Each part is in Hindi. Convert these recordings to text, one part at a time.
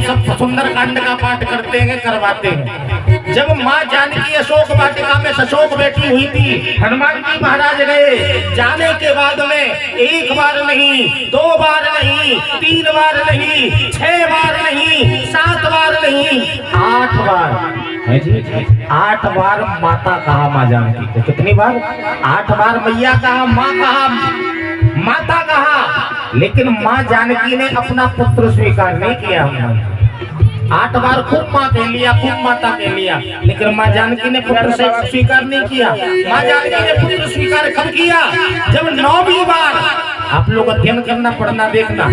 सब सुंदर कांड का पाठ करते हैं, करवाते हैं। जब माँ जानकी अशोक वाटिका में सशोक बैठी हुई थी, हनुमान जी महाराज गए। जाने के बाद में एक बार नहीं, 2 बार नहीं, 3 बार नहीं, 6 बार नहीं, 7 बार नहीं, 8 बार है जी। 8 बार माता कहा माँ जानकी को। कितनी बार? 8 बार मैया कहा, माँ कहा, माता कहा, लेकिन माँ जानकी ने अपना पुत्र स्वीकार नहीं किया। 8 बार खूब माँ कह लिया, खूब माता कह लिया, लेकिन माँ जानकी ने पुत्र से स्वीकार नहीं किया। माँ जानकी ने पुत्र स्वीकार कब किया? जब 9वीं बार, आप लोग अध्ययन करना, पढ़ना, देखना,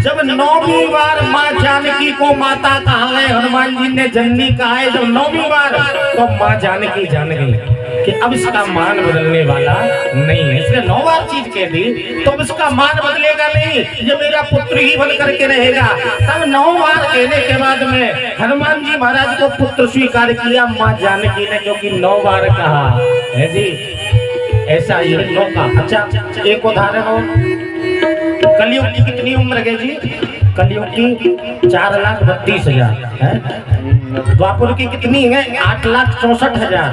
जब 9वीं बार माँ जानकी को माता कहा है, हनुमान जी ने जननी कहा है, जब 9वीं बार, तो माँ जानकी जान गई कि अब इसका मान बदलने वाला नहीं है। इसने 9 बार चीज कह दी, तो अब इसका मान बदलेगा नहीं, ये मेरा पुत्र ही बन करके रहेगा। तब 9 बार कहने के बाद में हनुमान जी महाराज को पुत्र स्वीकार किया माँ जानकी ने, क्योंकि 9 बार कहा है जी। ऐसा ये 9 का। अच्छा, एक उदाहरण हो, कलयुग की कितनी उम्र है जी? कलयुग की 4,32,000 है। द्वापर की कितनी है? 8,64,000।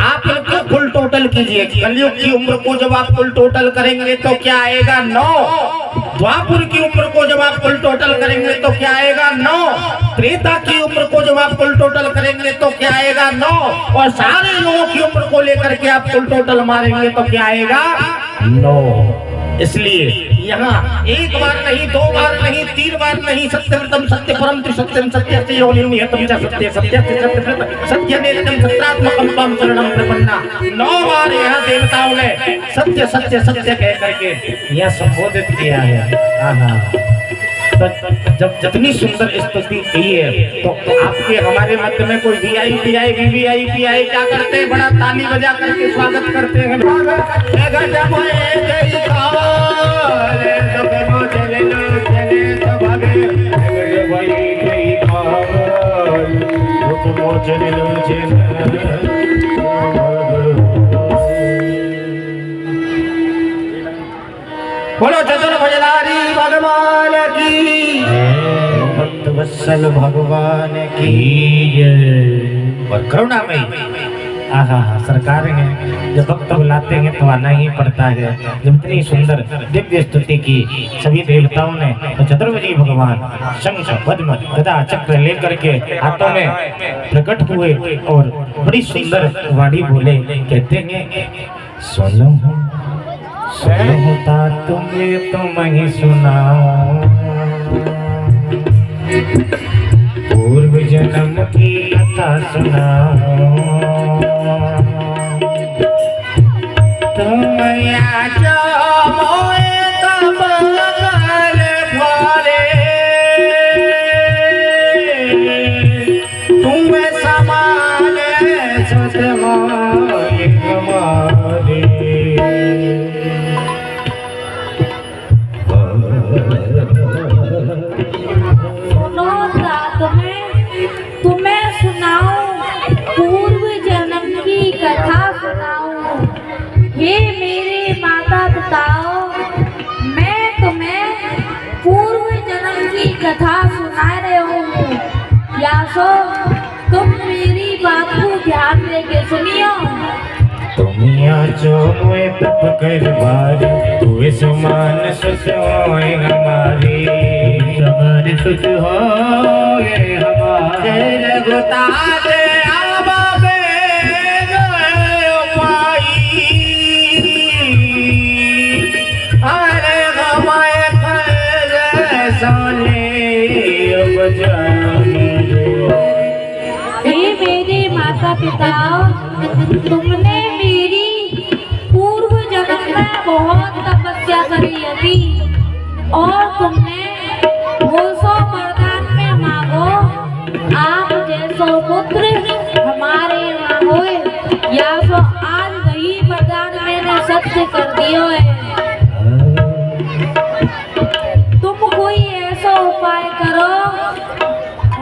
आप इनको फुल टोटल कीजिए। कलयुग की उम्र को जब आप फुल टोटल करेंगे तो क्या आएगा? 9। द्वापर की उम्र को जब आप फुल टोटल करेंगे तो क्या आएगा? 9। त्रेता की उम्र को जब आप फुल टोटल करेंगे तो क्या आएगा? 9। और सारे लोगों की उम्र को लेकर के आप फुल टोटल मारेंगे तो क्या आएगा? 9। इसलिए यहाँ 1 बार नहीं, 2 बार नहीं, 3 बार नहीं, सत्यव्रतम सत्य परम त्रिसत्यम सत्यस्य योनिं नियतं च सत्य सत्य सत्यमेतं सत्रात्मकं त्वं शरणं प्रपन्ना। 9 बार यहाँ देवताओं ने सत्य सत्य सत्य कह करके यह संबोधित किया है। तो जब जितनी सुंदर स्तुति की है, तो आपके हमारे मध्य में कोई वीआईपी आए, वीवीआईपी आए, क्या करते हैं? बड़ा ताली बजा करके स्वागत करते हैं। बोलो चतुर्भुजधारी भगवान की, भक्तवत्सल भगवान की जय। और करुणामयी आहा सरकार है, जब भक्त बुलाते हैं तो आना ही पड़ता है। जब इतनी सुंदर दिव्य स्तुति की सभी देवताओं ने, तो चतुर्भुजी भगवान शंख पद्म गदा चक्र लेकर के हाथों में प्रकट हुए और बड़ी सुंदर वाणी बोले। कहते हैं, सुनो होता तुम्हें तुम ही सुनाओ, पूर्व जन्म की कथा सुनाओ। तुम आजो मोए तब गल भरे, तुम समान सत मोए हमारे। तुम्हें सुनाऊं पूर्व जन्म की कथा सुनाऊं। हे मेरे माता पिताओं, मैं तुम्हें पूर्व जन्म की कथा सुना रही हूँ। व्यासो, तुम मेरी बात को ध्यान देके सुनियो। तुम आजो मोए तप कर बारी, तू समान सुत होए हमारी, समान सुत होए हमारे। रघुताज आवा बेग पाई, अरे हमारे खर सोने अब जाने। हे मेरे माता पिताओ, तुमने बहुत तपस्या करी थी और तुमने वो सो वरदान में मांगो, आप जैसो पुत्र हमारे यहाँ होए। या सो आज वही वरदान मैंने सत्य कर दियो है। तुम कोई ऐसा उपाय करो,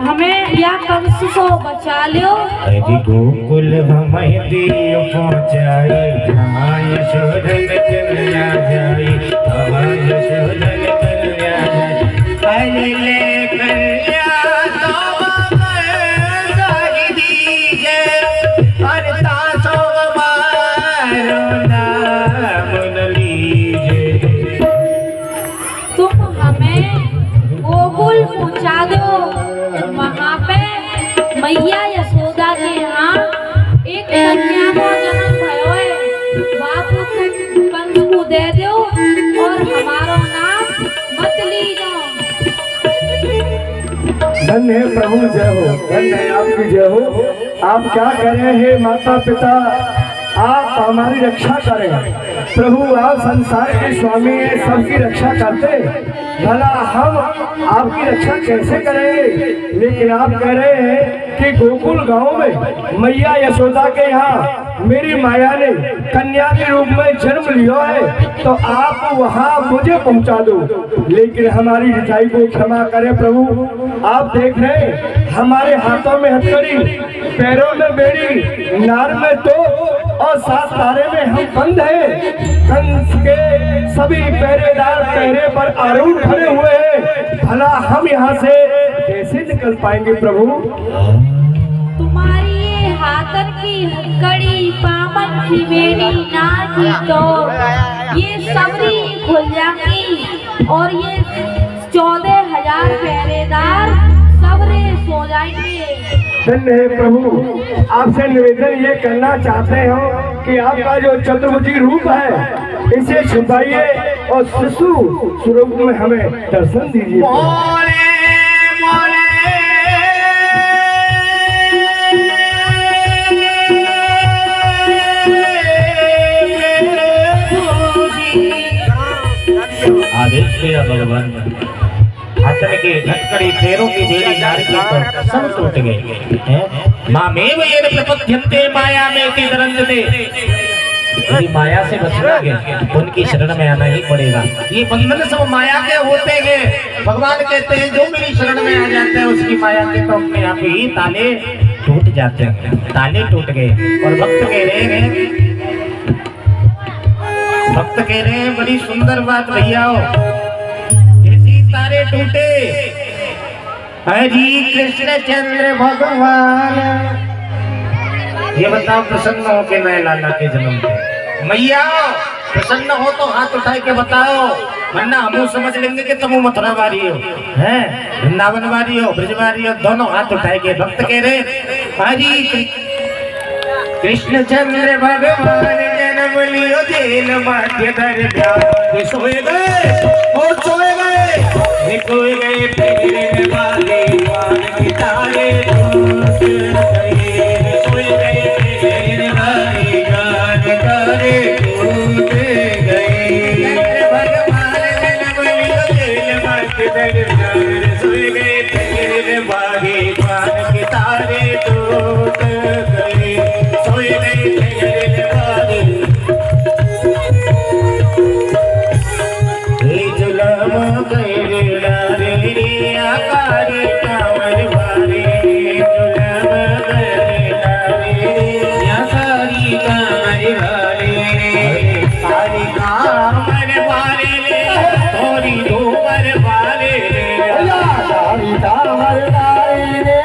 हमें या कंस से बचा लो। हरि गोकुल हमें दियो पहुँचाई, हमारे शोधन कन्या जाई, हमारे शोधन कन्या जाई। हरि ले कन्या पहुंचा दो। वहाँ पे मैया यशोदा के यहाँ एक कन्या को जन्म भयो है। बापू तुम कंस को दे दो और हमारा नाम मत ली जाओ। धन्य है प्रभु, जय हो, धन्य है आपकी जय हो। आप क्या कह रहे हैं माता पिता, आप हमारी रक्षा करें प्रभु। आप संसार के स्वामी हैं, सबकी रक्षा करते, भला हम आपकी रक्षा कैसे करेंगे। लेकिन आप कह रहे हैं कि गोकुल गांव में मैया यशोदा के यहाँ मेरी माया ने कन्या के रूप में जन्म लिया है, तो आप वहाँ मुझे पहुँचा दो। लेकिन हमारी रिसाई को क्षमा करें प्रभु। आप देख रहे हैं हमारे हाथों में हथकड़ी, पैरों में बेड़ी, नार में तो और 7 तारे में हम बंद हैं। कंस के सभी पहरेदार पहरे पर आरूढ़ खड़े हुए हैं, भला हम यहाँ से कैसे निकल पाएंगे प्रभु। तुम्हारी ये हाथन की हथकड़ी, पामन की बेड़ी, नार की तो ये सबरी खुल जाएंगी और ये 14,000 पहरेदार सबरे सो जाएंगे। धन्य है प्रभु। आपसे निवेदन ये करना चाहते हो कि आपका जो चतुर्भुजी रूप है इसे छुपाइए और शिशु स्वरूप में हमें दर्शन दीजिए। आदेश किया भगवान ने। हाथन के हथकड़ी, पैरों की बेड़ी, नारी की तो सब टूट गए। मामेव येन प्रपद्यन्ते माया में तिदरन्ते। यदि माया से बचना है उनकी शरण में आना ही पड़ेगा। ये बंधन सब माया के होते हैं। भगवान कहते हैं जो मेरी शरण में आ जाते हैं उसकी माया के तो अपने आप ही ताले टूट जाते हैं। ताले टूट गए और भक्त कह रहे हैं, भक्त कह रहे हैं बड़ी सुंदर बात भैया, जैसी तारे टूटे हरि कृष्ण चंद्र भगवान। ये बताओ प्रसन्न हो के नए लाला के जन्म पे मैया प्रसन्न हो तो हाथ उठा के बताओ, वरना हम समझ लेंगे कि तुम मथुरा वाली हो, हैं वृंदावन वाली हो, ब्रजवारी हो। दोनों हाथ उठाए के भक्त कह रहे हरि कृष्ण चंद्र भगवान जन्म लियो जेल माध्य दर सोए गए और सोए गए खोए गए तेरे वाले वाल की तारे टूट गए। सोए गए तेरे वाले गान तारे टूट गए। भगवान जन्म लियो जेल माध्य दर सोए गए तेरे वाले गान की तारे टूट गए। सोए गए तेरे वाले जुलम गए डारे आकारी कांवर वाले। जुलम गए डारे आकारी कांवर वाले। आरी कांवर वाले थोड़ी धूपर वाले। आरी कांवर वाले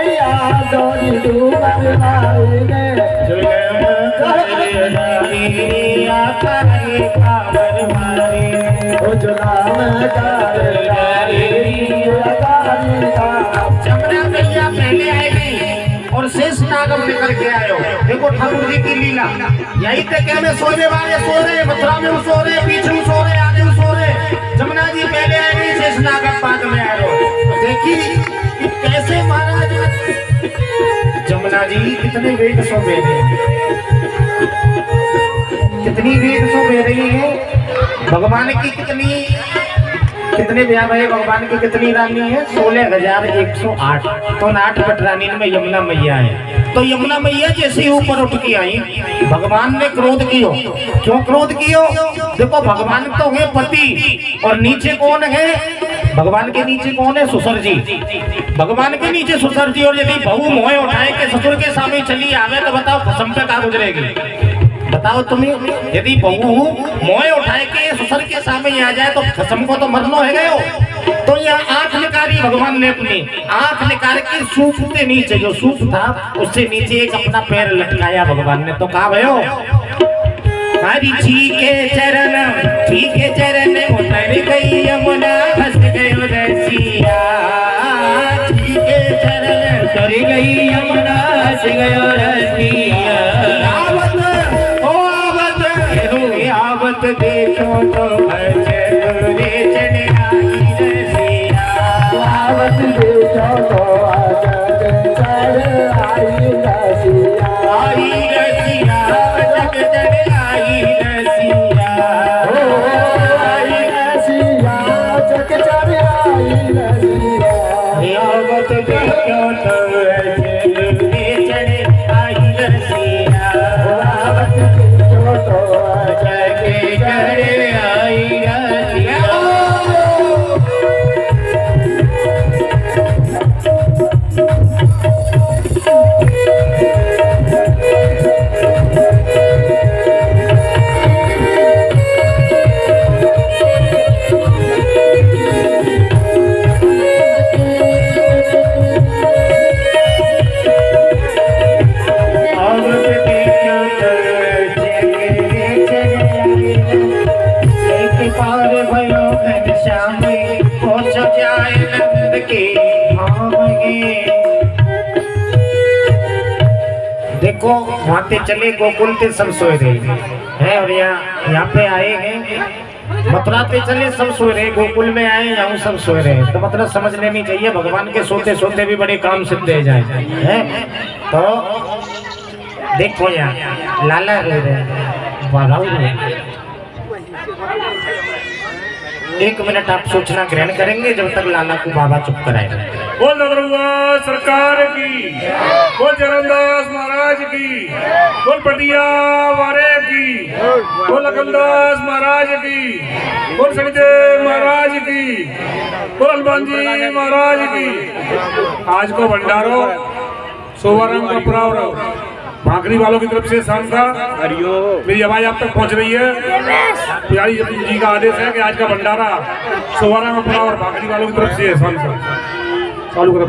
थोड़ी धूपर वाले। जुलम गए डारे आकारी कांवर वाले। जमुना मैया पहले आएगी और शेष नागम लेकर के आयो। देखो ठाकुर जी की लीला यही तक हमें सोने वाले सो रहे, मथुरा में सो रहे, पीछे सो रहे, आगे सो रहे। जमुना जी पहले आएगी, शेष नागम बाद में आयो। तो देखिए कि कैसे महाराज जमुना जी कितने वेग सो बह रहे हैं, कितनी वेग सो बह रही है। भगवान की कितने ब्याह है, भगवान की कितनी रानी है 16,108। तो 8 रानी में यमुना मैया है। तो यमुना मैया जैसे ही ऊपर उठ के आई भगवान ने क्रोध कियो। क्यों क्रोध कियो? देखो भगवान तो है पति और नीचे कौन है? भगवान के नीचे कौन है? ससुर जी। भगवान के नीचे ससुर जी। और यदि बहू मोह उठाए के ससुर के सामने चली आवे तो बताओ खसम पे कहाँ गुजरेगी? बताओ तुम्हें, यदि बहू मोह उठाए के ससुर के सामने आ जाए तो खसम को तो मरनो है गयो। तो यह आंख निकाली भगवान ने, अपनी आंख निकाल के सूप के नीचे, जो सूप था उससे नीचे एक अपना पैर लटकाया भगवान ने। तो कहा भयो हरि जी के चरण उतर गई यमुना, फंस गयो रसिया। गयो रतिया आवत ओ आवत आवत देखो तो भजन रे चढ़ आई रसिया आवत देखो तो भजन चढ़ आई रसिया आई रसिया जग चढ़ आई रसिया आई रसिया जग चढ़ आई रसिया आवत देखो तो भजन रे चढ़ आई रसिया आवत देखो तो जग चढ़ आई रसिया देखो वहां पे चले गोकुल के सब सोए रहे हैं और यहाँ पे आए हैं मथुरा पे चले सब सोए रहे गोकुल में आए यहाँ सब सोए रहे तो मतलब समझ लेनी चाहिए भगवान के सोते सोते भी बड़े काम सिद्ध हो जाए हैं तो देखो यहाँ लाला रो रहे बाबा रो रहे। एक मिनट आप सूचना ग्रहण करेंगे जब तक लाला को बाबा चुप कराएंगे। बोल नगरुआ सरकार की, बोल चरणदास महाराज की, बोल पटिया वारे की, बोल अकलदास महाराज की, बोल सचदेव महाराज की, बोल हनुमान जी महाराज की। आज को भंडारो सोवाराम का पुराव भाकरी वालों की तरफ से शाम का मेरी आवाज आप तक पहुंच रही है। पुजारी जी का आदेश है कि आज का भंडारा सोवाराम का पुराव और भाकरी वालों की तरफ से है। शाम का चालू करो।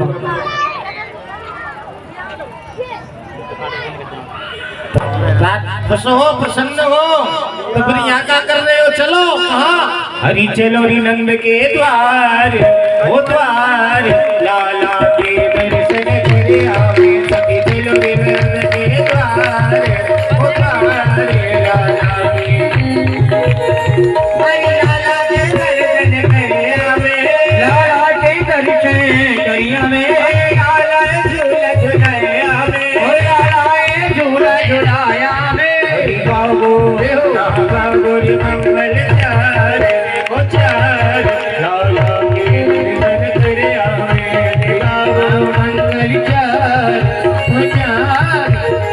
खुश हो प्रसन्न हो तो फिर यहाँ क्या कर रहे हो? चलो कहाँ? हरि चलो री नंद के द्वार, ओ द्वार लाला के दर्शन करे आवे सखी। चलो री नंद के द्वार, ओ द्वार लाला के लाला के दर्शन करे आवे, लाला के दर्शन करे आवे, लाला झूला झुलाए आवे, ओ लाला झूला झुलाया में बाबू बाबू रे मंगल चार ओ चार लाला के दर्शन करे आवे बाबू मंगल चार ओ चार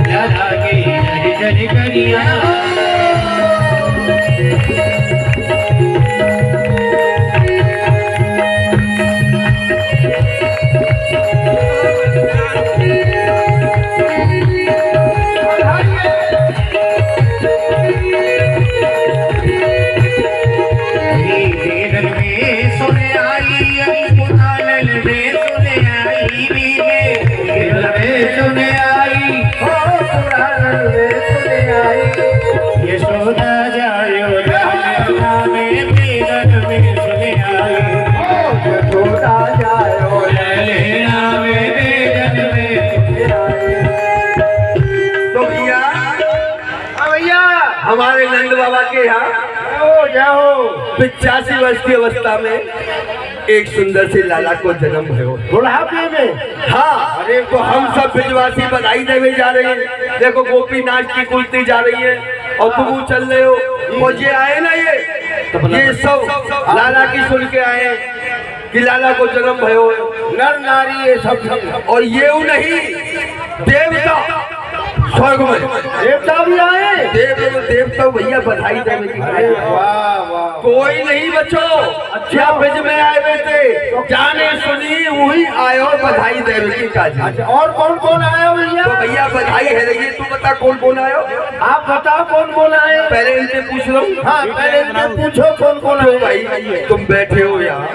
लाला के दर्शन करिया। यशोदा जायो ललना में बेगन में सुने आई, यशोदा जायो ललना में बेगन में सुने आई। तो भैया भैया हमारे नंद बाबा के यहाँ जाओ 85 वर्ष की अवस्था में एक सुंदर से लाला को जन्म भयो बुढ़ापे में। हाँ अरे तो हम सब ब्रजवासी बधाई देवे जा रहे हैं। देखो गोपीनाथ की कुलती जा रही है और तुम चल रहे हो। और ये आए ना ये सब लाला की सुन के आए कि लाला को जन्म भयो नर नारी ये सब। और ये नहीं देवता स्वर्ग में देवता भी आए। देवता भैया बधाई देवे की कोई नहीं बचो। अच्छा ब्रज में आए हुए थे जाने सुनी वही आयो बधाई देवे की काजी। अच्छा और कौन कौन आया भैया? तो भैया बधाई है रही। तू बता कौन कौन आयो? आप बताओ कौन कौन आए। पहले इनसे पूछ लो। हाँ पहले इनसे पूछो कौन कौन आए। भाई तुम बैठे हो यहाँ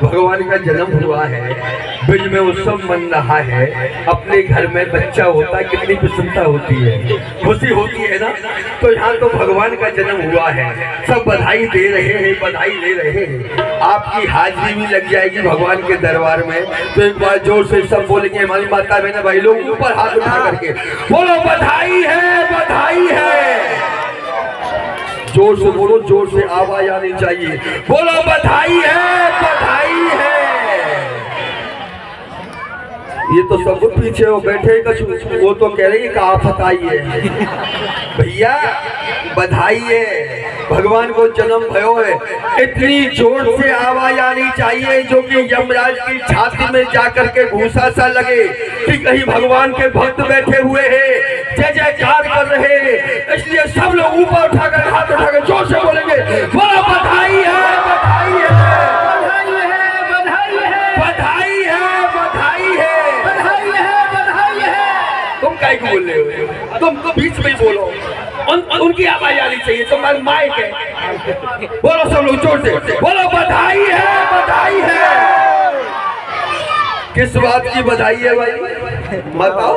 भगवान का जन्म हुआ है, ब्रज में उत्सव मन रहा है, अपने घर में बच्चा होता है, कितनी प्रसन्नता होती है, खुशी होती है ना। तो यहाँ तो भगवान का जन्म हुआ है, सब बधाई दे रहे हैं, बधाई ले रहे हैं। आपकी हाजिरी भी लग जाएगी भगवान के दरबार में। तो एक बार जोर से सब बोलेंगे, हमारी माता बहन भाई लोग ऊपर हाथ उठा करके बोलो बधाई है, बधाई है। जोर से बोलो, जोर से आवाज आनी चाहिए, बोलो बधाई है, बधाई है। ये तो सब पीछे हो बैठे कछु, वो तो कह रही है कि आप बताइए भैया बधाई है, भगवान को जन्म भयो है। इतनी जोर से आवाज आनी चाहिए जो कि यमराज की छाती में जाकर के घूसा सा लगे कि कहीं भगवान के भक्त बैठे हुए हैं, जय जयकार कर रहे हैं। इसलिए सब लोग ऊपर उठाकर हाथ उठाकर जोर से बोलेंगे, बोलो बधाई है, बधाई है, बधाई है, बधाई है, बधाई है, बधाई है, बधाई है, बधाई है। तुम क्या बोल रहे हो? तुम तो बीच में ही बोलो, उनकी आवाज आनी चाहिए, तुम्हारा माइक है। बोलो सब लोग जोर से, बोलो बधाई है, बधाई है। किस बात की बधाई है भाई बताओ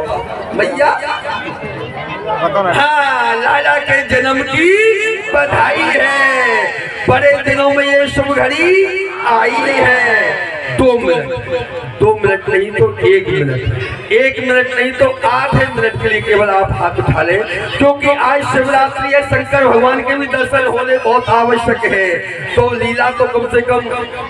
मैया? हाँ, लाला के जन्म की बधाई है। बड़े दिनों में ये शुभ घड़ी आई है। 2 मिनट नहीं तो 1 मिनट, 1 मिनट नहीं तो आधे मिनट के लिए केवल आप हाथ उठा लें, क्योंकि आज शिवरात्रि है, शंकर भगवान के भी दर्शन होने बहुत आवश्यक है। तो लीला तो कम से कम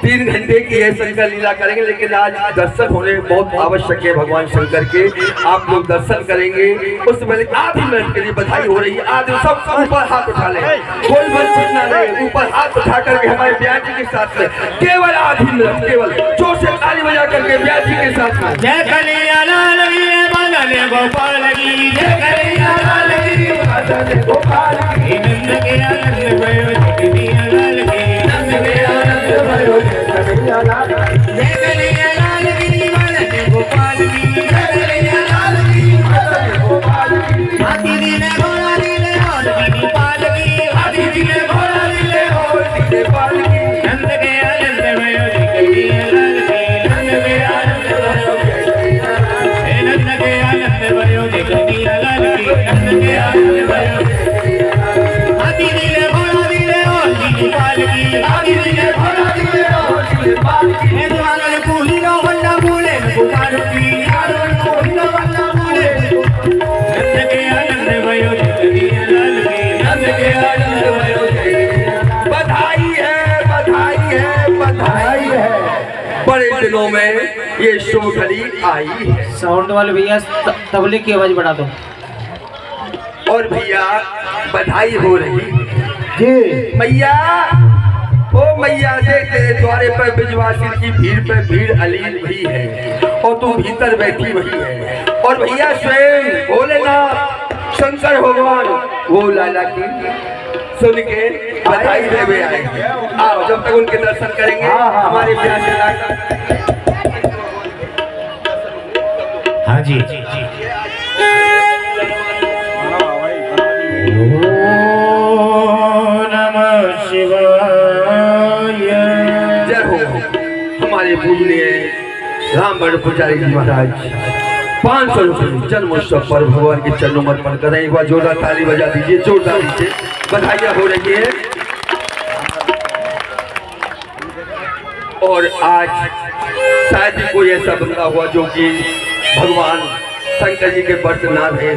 3 घंटे की है, शंकर लीला करेंगे, लेकिन आज दर्शन होने बहुत आवश्यक है भगवान शंकर के। आप लोग दर्शन करेंगे, उस पहले आधे मिनट के लिए बधाई हो रही है। आधे सब ऊपर हाथ उठा लें, कोई वंचित ना रहे, ऊपर हाथ उठा करके हमारे ब्याह जी के साथ में केवल आधी मिनट, केवल जोर से ताली बजा करके ब्याह जी के साथ में जय कन्हैया लाल की बंदने गोपाल की, जय कन्हैया लाल की बंदने गोपाल की, नंद के आनंद भयो कन्हैया लाल की, नंद के आनंद भयो कन्हैया लाल की, जय कन्हैया लाल की बंदने गोपाल की, जय कन्हैया लाल की बंदने गोपाल की। हाथी दिले घोड़ा दिले और बिनी पाल की, हाथी दिले घोड़ा दिले और बिनी पाल की, नंद के आनंद भयो कन्हैया लाल की, नंद के आनंद भयो नंद के आनंद भयो कन्हैया लाल की, नंद के आनंद भयो। हाथी दिले घोड़ा दिले और बिनी पाल की, हाथी दिले घोड़ा दिले और बिनी पाल की, हे द्वारा पूरी नो बंदा बोले गोपाल की, आरोन पूरी नो बंदा बोले नंद के आनंद भयो कन्हैया लाल की, नंद के आनंद भयो। बधाई है, बधाई है, बधाई है। बड़े दिनों में ये शुभ घड़ी आई है। साउंड वाले भैया तबले की आवाज बढ़ा दो। और भैया बधाई हो रही जी मैया, ओ मैया देख तेरे द्वारे पर ब्रजवासी की भीड़ पे भीड़ अलीन भी है, और तू भीतर बैठी वही है। और भैया स्वयं भोलेनाथ शंकर भगवान वो लाला की सुन के बधाई देवे आए। आओ जब तक उनके दर्शन करेंगे हमारे ब्याह से लाकर। हाँ जी नमः शिवाय। जय हो हमारे पूजनीय रामगढ़ पुजारी जी महाराज। 500 रुपये जन्मोत्सव पर भगवान के चरणों में अर्पण करें। एक बार जोरदार ताली बजा दीजिए, जोरदार दीजिए, बधाइयाँ हो रही है। और आज शायद ही कोई ऐसा बंदा हुआ जो कि भगवान शंकर जी के व्रत ना रहे,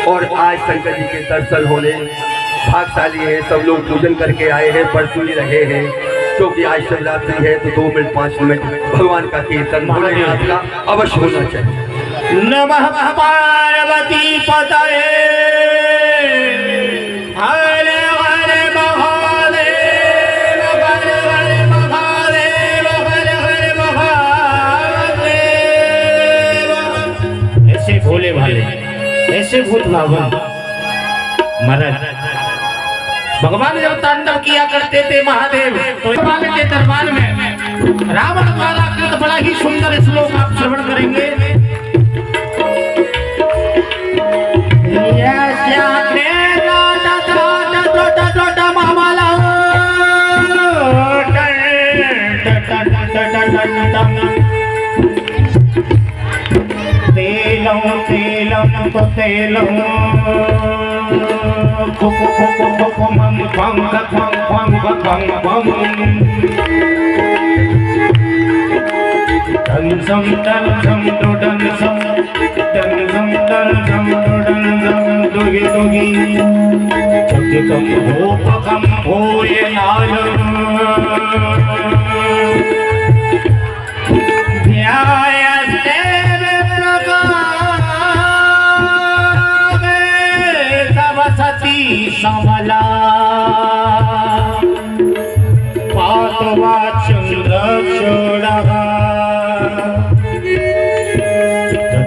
और आज शंकर जी के दर्शन होने भागशाली है। सब लोग पूजन करके आए हैं, परसुली रहे हैं, क्योंकि आज शिवरात्रि है। तो 2 मिनट 5 मिनट भगवान का कीर्तन भोलेनाथ का अवश्य होना चाहिए। नमः पार्वती पतये हर हर महादेव, हर हर महादेव, हर हर महादेव। ऐसे भोले भाले, ऐसे भूत भावन महाराज भगवान जब तांडव किया करते थे महादेव, तो भगवान के दरबार में रावण द्वारा कृत बड़ा ही सुंदर श्लोक आप श्रवण करेंगे। तो तेलो कुकु कुकु कुकु मम पंग पंग पंग पंग पंग डंसम डंसम डंसम डंसम डंसम डंसम दुगी दुगी जग कम हो कम होए नाल ध्यायस्ते सती समला पातवा चंद्रक्षोड़ा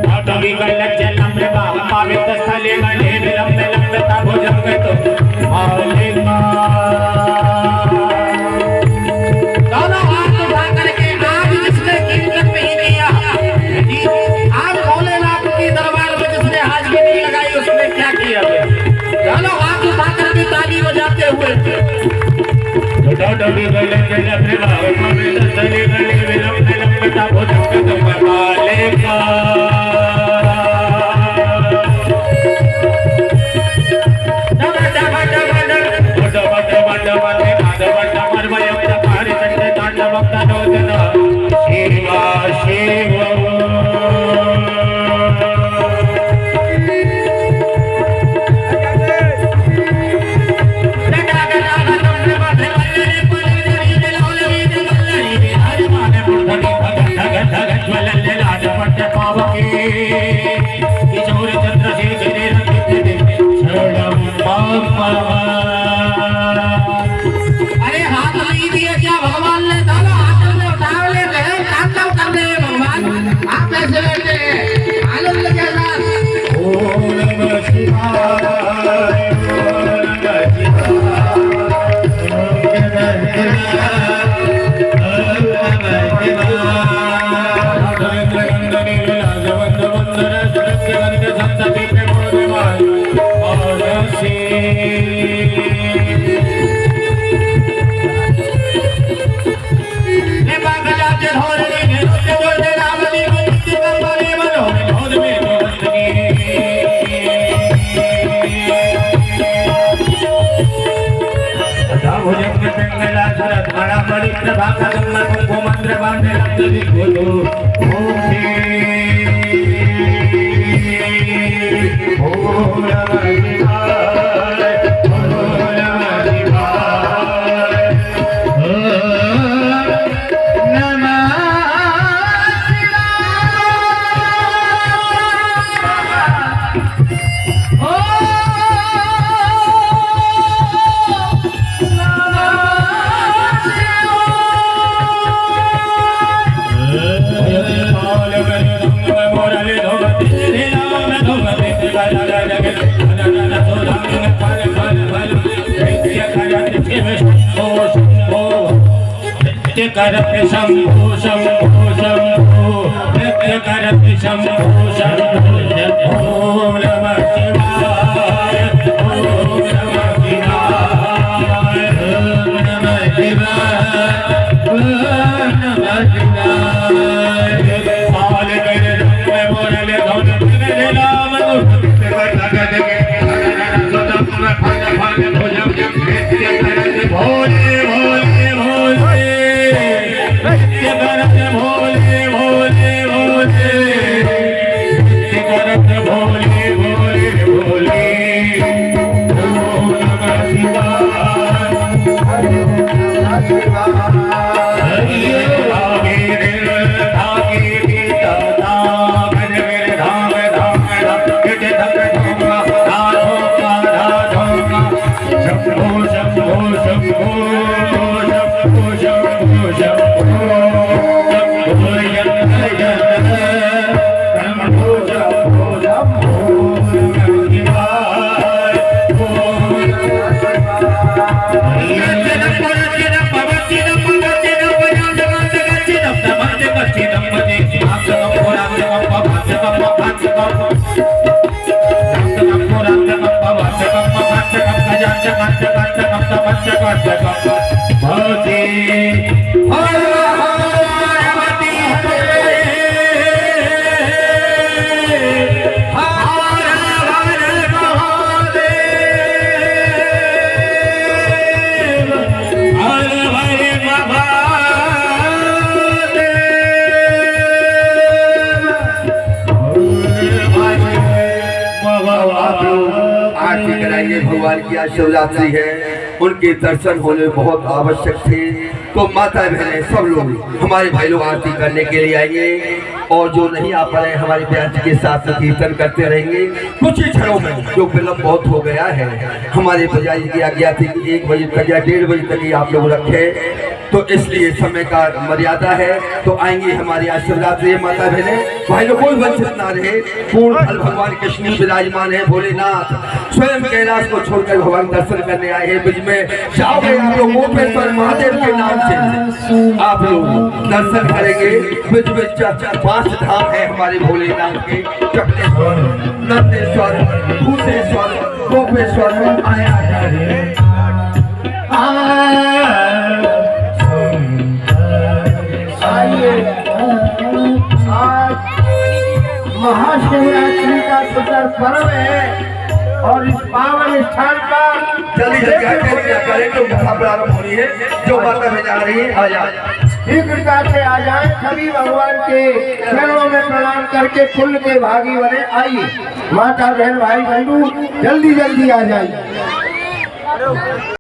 तटवी गलत जलम रे बाबा पावित स्थले गले विलंब विलंब तबो जंग तो मालिका दोनों हाथ उठा करके आज जिसने कीर्तन नहीं किया जी आज भोलेनाथ के दरबार में जिसने हाजिरी नहीं लगाई उसने क्या किया चलो हाथ उठा करके ताली बजाते हुए डोडोबी गले गले रे बाबा पावित स्थले गले विलंब विलंब तबो जंग तो मालिका अरे हाथ नहीं दिए क्या भगवान ने डाला हाथ में उठा लेते हैं काम कर रहे हैं भगवान आप ऐसे बैठे आनंद लगे साथ ओम नमः शिवाय ओम नमः करते शंभो शंभो शंभो नृत्य करते शंभो शंभो ओम नमः शिवाय ओम नमः शिवाय ओम नमः शिवाय ओम नमः शिवाय पाल कर में बोले धन में नाम गुप्त जगत के सदम में फल फल भोजन नृत्य करते भोले भोले भोले करत भोले भोले भोले करत भोले भोले भोले ओम नमः शिवाय हरि धागे रे धागे पीता धाम रे धाम धाम के धक धोगा धाधो का धाधो शंभो शंभो शंभो शंभो शंभो शंभो भगवान की आज शिवरात्रि है, उनके दर्शन होने बहुत आवश्यक थे। तो माता बहनें सब लोग, हमारे भाई लोग आरती करने के लिए आएंगे और जो नहीं आ पा रहे हमारे ब्याह जी के साथ कीर्तन करते रहेंगे। कुछ ही क्षणों में, जो विलंब बहुत हो गया है, हमारे पुजारी की आज्ञा थी कि 1 बजे तक या 1:30 बजे तक ही आप लोग रखें, तो इसलिए समय का मर्यादा है। तो आएंगे हमारी आज शिवरात्रि माता बहनें, भाई लोग कोई वंचित ना रहे। पूर्ण फल भगवान कृष्ण विराजमान है, भोलेनाथ स्वयं कैलाश को छोड़कर भगवान दर्शन करने आए हैं। ब्रिज में जाओगे आप लोग गोपेश्वर महादेव के नाम से आप लोग दर्शन करेंगे। ब्रिज में 5 धाम है हमारे भोलेनाथ के, चक्रेश्वर, नंदेश्वर, भूतेश्वर, गोपेश्वर, महाशिवरात्रि का सुंदर पर्व है और इस पावन स्थान पर जल्दी क्या करें तो कथा प्रारंभ हो रही है। जो माता में जा रही है आ जाए, शीघ्रता से आ जाए, सभी भगवान के चरणों में प्रणाम करके पुण्य के भागी बने। आइए माता बहन भाई बंधु जल्दी जल्दी आ जाइए।